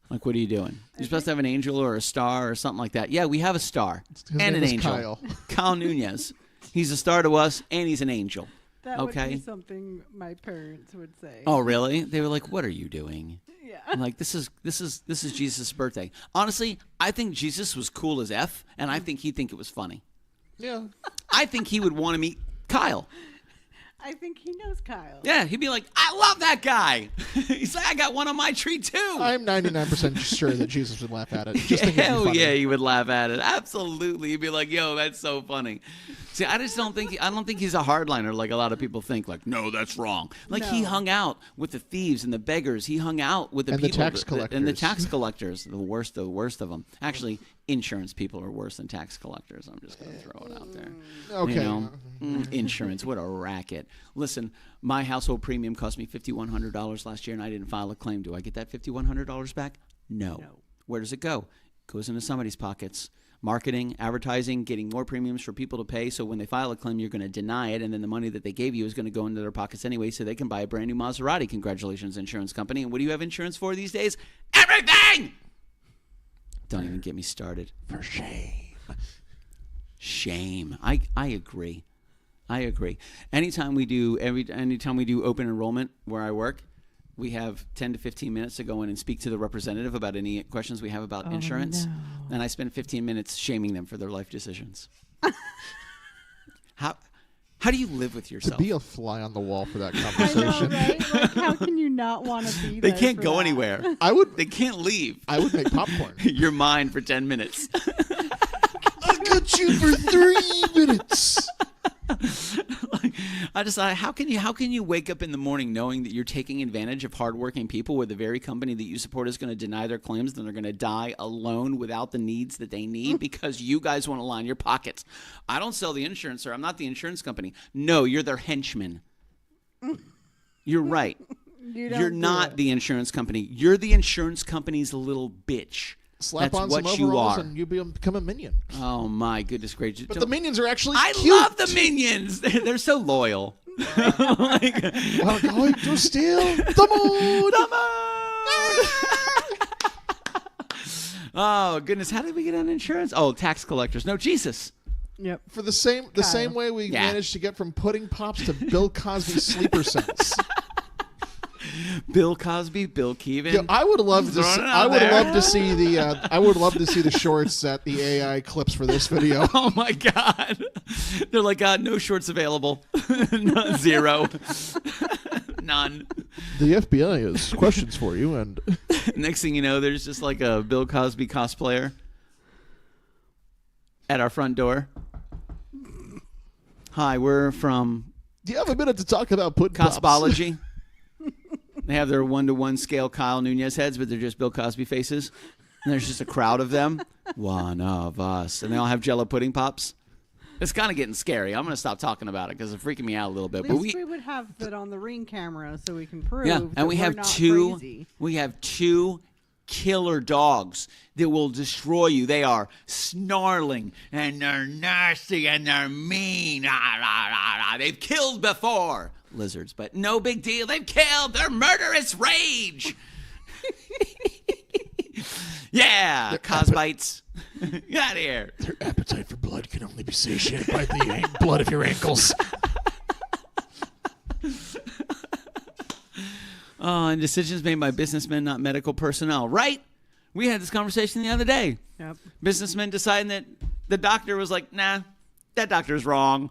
Like, what are you doing? You're supposed to have an angel or a star or something like that. Yeah, we have a star and an angel. Kyle. Kyle Nunez. He's a star to us, and he's an angel. That would be something my parents would say. Oh, really? They were like, what are you doing? Yeah. I'm like, this is Jesus' birthday. Honestly, I think Jesus was cool as F, and I think he'd think it was funny. Yeah. I think he would want to meet Kyle. I think he knows Kyle. Yeah, he'd be like, I love that guy. He's like, I got one on my tree too. I'm 99% sure that Jesus would laugh at it. Hell yeah, he would laugh at it. Absolutely. He'd be like, yo, that's so funny. See, I don't think he's a hardliner like a lot of people think. Like, no, that's wrong. Like, he hung out with the thieves and the beggars. He hung out with the people. The tax collectors. And the tax collectors, the worst of them. Actually, insurance people are worse than tax collectors. I'm just going to throw it out there. Okay. You know? Insurance, what a racket. Listen, my household premium cost me $5,100 last year, and I didn't file a claim. Do I get that $5,100 back? No. Where does it go? It goes into somebody's pockets. Marketing, advertising, getting more premiums for people to pay. So when they file a claim, you're going to deny it, and then the money that they gave you is going to go into their pockets anyway, so they can buy a brand new Maserati. Congratulations, insurance company. And what do you have insurance for these days? Everything! Don't even get me started. For shame. Shame. I agree. I agree. Anytime we do open enrollment where I work, we have 10 to 15 minutes to go in and speak to the representative about any questions we have about insurance. No. And I spend 15 minutes shaming them for their life decisions. How do you live with yourself? To be a fly on the wall for that conversation. I know, right? Like, how can you not want to be there? They can't go anywhere. They can't leave. I would make popcorn. You're mine for 10 minutes. I got you for 3 minutes. I just thought, how can you wake up in the morning knowing that you're taking advantage of hardworking people where the very company that you support is going to deny their claims, then they're going to die alone without the needs that they need because you guys want to line your pockets. I don't sell the insurance, sir. I'm not the insurance company. No, you're their henchman. You're right. You're not the insurance company. You're the insurance company's little bitch. Slap That's on what some you overalls are. And you become a minion. Oh, my goodness gracious. But the minions are actually I cute. love the minions. They're so loyal. Like, we're going to steal the moon. The moon. Oh, goodness. How did we get on insurance? Oh, tax collectors. No, Jesus. Yep. For the same way we managed to get from pudding pops to Bill Cosby's sleeper cells. Bill Cosby, Bill Keevan. Yeah, I would love to see the shorts at the AI clips for this video. Oh my God. They're like, no shorts available. Zero. None. The FBI has questions for you, and next thing you know, there's just like a Bill Cosby cosplayer at our front door. Hi, we're from do you have a minute to talk about pudding pops? Cosbology. They have their 1-to-1 scale Kyle Nunez heads, but they're just Bill Cosby faces. And there's just a crowd of them. One of us. And they all have Jello pudding pops. It's kind of getting scary. I'm going to stop talking about it because it's freaking me out a little bit. At least we would have that on the Ring camera so we can prove and we have two. Crazy. We have 2 killer dogs that will destroy you. They are snarling and they're nasty and they're mean. They've killed before. Lizards, but no big deal. They've killed their murderous rage. Yeah, Cosbites. Get out of here. Their appetite for blood can only be satiated by the blood of your ankles. And decisions made by businessmen, not medical personnel. Right? We had this conversation the other day. Yep. Businessmen deciding that the doctor was like, nah, that doctor's wrong.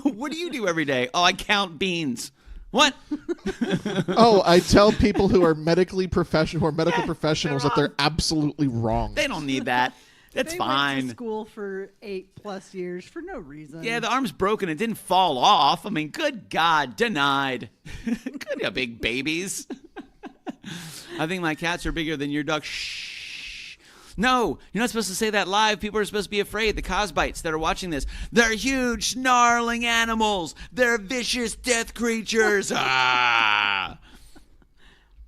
What do you do every day? Oh, I count beans. What? Oh, I tell people who are medical professionals that they're absolutely wrong. They don't need that. That's they fine. Went to school for 8+ years for no reason. Yeah, the arm's broken. It didn't fall off. I mean, good God, denied. Good, you big babies. I think my cats are bigger than your dog. Shh. No, you're not supposed to say that live. People are supposed to be afraid. The Cosbites that are watching this, they're huge, snarling animals. They're vicious death creatures. Ah.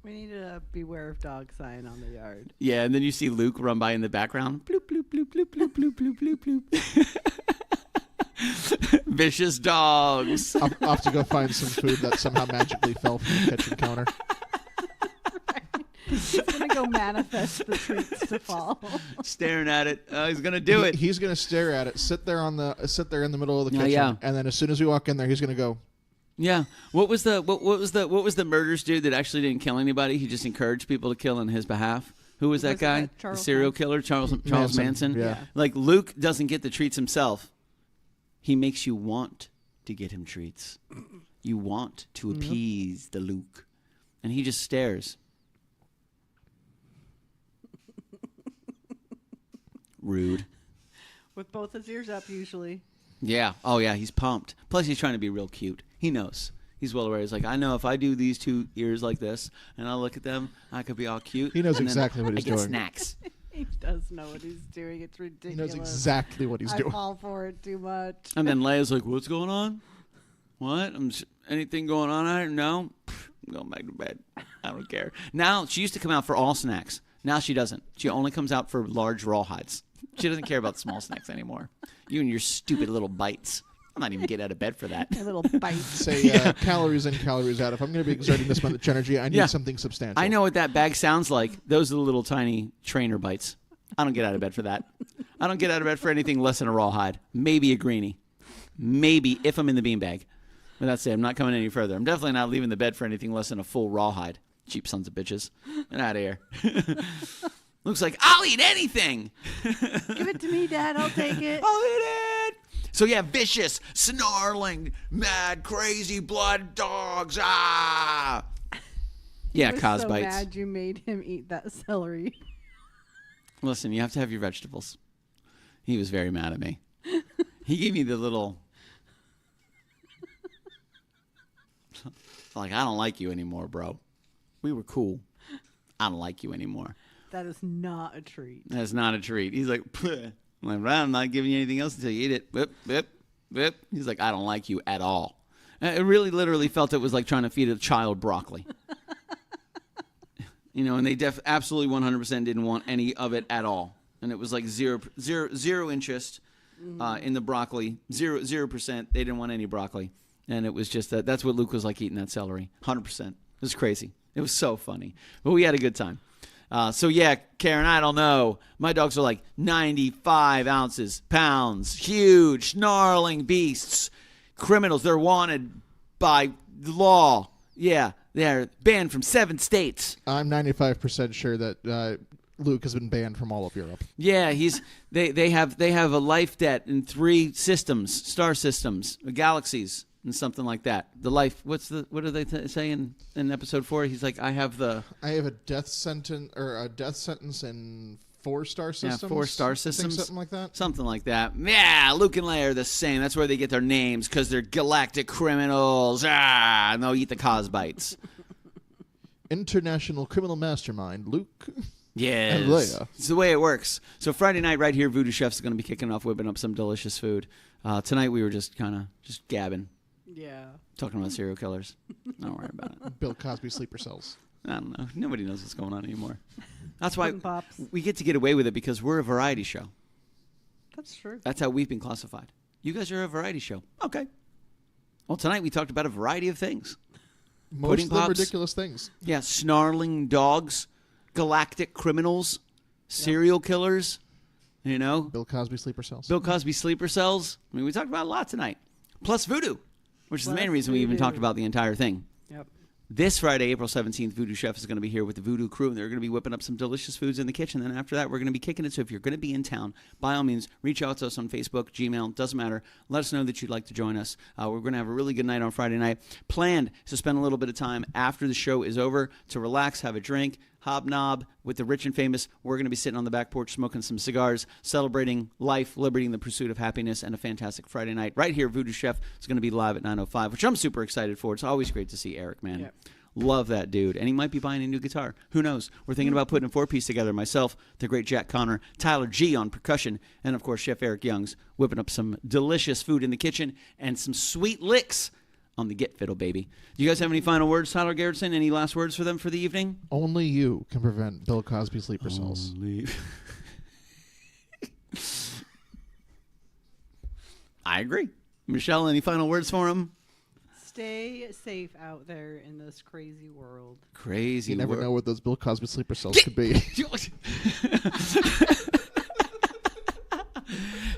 We need a beware of dog sign on the yard. Yeah, and then you see Luke run by in the background. Bloop, bloop, bloop, bloop, bloop, bloop, bloop, bloop, bloop. Vicious dogs. I'll have to go find some food that somehow magically fell from the kitchen counter. He's going to go manifest the treats to fall. Staring at it. He's going to do it. He's going to stare at it, sit there in the middle of the kitchen, yeah. and then as soon as we walk in there, he's going to go. Yeah. What was the murders dude that actually didn't kill anybody? He just encouraged people to kill on his behalf. Who was that guy? The serial killer, Charles Manson. Yeah. Like Luke doesn't get the treats himself. He makes you want to get him treats. You want to appease the Luke, and he just stares. Rude. With both his ears up, usually. Yeah. Oh, yeah. He's pumped. Plus, he's trying to be real cute. He knows. He's well aware. He's like, I know if I do these two ears like this and I look at them, I could be all cute. He knows exactly what he's doing. I get snacks. He does know what he's doing. It's ridiculous. He knows exactly what he's doing. I fall for it too much. And then Leia's like, what's going on? What? Anything going on out here? No? I'm going back to bed. I don't care. Now, she used to come out for all snacks. Now she doesn't. She only comes out for large rawhides. She doesn't care about small snacks anymore. You and your stupid little bites. I'm not even getting out of bed for that. A little bite. Say calories in, calories out. If I'm going to be exerting this much energy, I need something substantial. I know what that bag sounds like. Those are the little tiny trainer bites. I don't get out of bed for that. I don't get out of bed for anything less than a rawhide. Maybe a greenie. Maybe if I'm in the beanbag. But that's it. I'm not coming any further. I'm definitely not leaving the bed for anything less than a full rawhide. Cheap sons of bitches. Get out of here. Looks like I'll eat anything. Give it to me, Dad. I'll take it. I'll eat it. So yeah, vicious, snarling, mad, crazy blood dogs. Ah. Yeah, Cosbites. So mad you made him eat that celery. Listen, you have to have your vegetables. He was very mad at me. He gave me the little, like, I don't like you anymore, bro. We were cool. I don't like you anymore. That is not a treat. That's not a treat. He's like, I'm like, right, I'm not giving you anything else until you eat it. Whip, whip, whip. He's like, I don't like you at all. And it really literally felt it was like trying to feed a child broccoli. You know, and they absolutely 100% didn't want any of it at all. And it was like zero interest in the broccoli. 0%. They didn't want any broccoli. And it was just that's what Luke was like eating that celery. 100%. It was crazy. It was so funny. But we had a good time. So, yeah, Karen, I don't know. My dogs are like 95 ounces, pounds, huge, snarling beasts, criminals. They're wanted by the law. Yeah, they're banned from 7 states. I'm 95% sure that Luke has been banned from all of Europe. Yeah, they have a life debt in 3 systems, star systems, galaxies. And something like that. The life. What do they say in episode 4? He's like, I have a death sentence in 4-star systems. Yeah, 4-star systems. Something like that. Something like that. Yeah, Luke and Leia are the same. That's where they get their names because they're galactic criminals. And they'll eat the Cosbites. International criminal mastermind Luke. Yes. And Leia. It's the way it works. So Friday night right here, VooDoo Chef's going to be kicking off, whipping up some delicious food. Tonight we were just gabbing. Yeah. Talking about serial killers. Don't worry about it. Bill Cosby sleeper cells. I don't know. Nobody knows what's going on anymore. That's why we get to get away with it because we're a variety show. That's true. That's how we've been classified. You guys are a variety show. Okay. Well, tonight we talked about a variety of things. Most of them ridiculous things. Yeah, snarling dogs, galactic criminals, serial killers, you know. Bill Cosby sleeper cells. Bill Cosby sleeper cells. I mean, we talked about a lot tonight. Plus VooDoo. Which is the main reason we even talked about the entire thing. Yep. This Friday, April 17th, VooDoo Chef is going to be here with the VooDoo crew, and they're going to be whipping up some delicious foods in the kitchen. Then after that, we're going to be kicking it. So if you're going to be in town, by all means, reach out to us on Facebook, Gmail, doesn't matter. Let us know that you'd like to join us. We're going to have a really good night on Friday night. Planned to spend a little bit of time after the show is over to relax, have a drink, hobnob with the rich and famous. We're going to be sitting on the back porch smoking some cigars, celebrating life, liberty, and the pursuit of happiness, and a fantastic Friday night. Right here, VooDoo Chef is going to be live at 9:05, which I'm super excited for. It's always great to see Eric, man. Yep. Love that dude. And he might be buying a new guitar. Who knows? We're thinking about putting a 4-piece together. Myself, the great Jack Connor, Tyler G on percussion, and, of course, Chef Eric Youngs whipping up some delicious food in the kitchen and some sweet licks on the Get Fiddle, baby. Do you guys have any final words, Tyler Garretson? Any last words for them for the evening? Only you can prevent Bill Cosby's sleeper cells. I agree. Michelle, any final words for him? Stay safe out there in this crazy world. Crazy You never world. know what those Bill Cosby sleeper cells could be.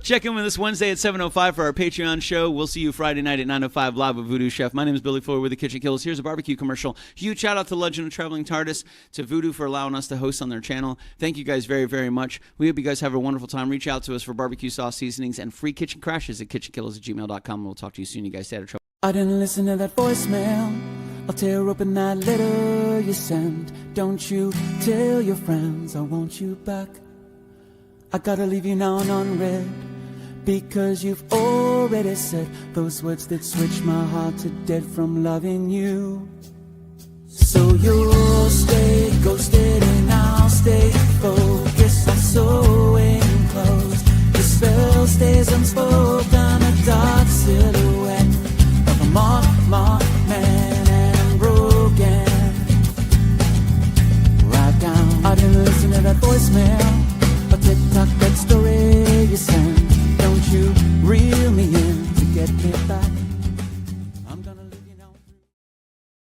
Check in with us Wednesday at 7:05 for our Patreon show. We'll see you Friday night at 9:05 live with VooDoo Chef. My name is Billy Fuller with the KitchenKillaz. Here's a barbecue commercial. Huge shout out to Legend of Traveling TARDIS, to VooDoo for allowing us to host on their channel. Thank you guys very, very much. We hope you guys have a wonderful time. Reach out to us for barbecue sauce seasonings and free kitchen crashes at kitchenkillaz@gmail.com. We'll talk to you soon. You guys stay out of trouble. I didn't listen to that voicemail. I'll tear open that letter you sent. Don't you tell your friends I want you back. I gotta leave you now and unread, because you've already said those words that switch my heart to dead from loving you. So you'll stay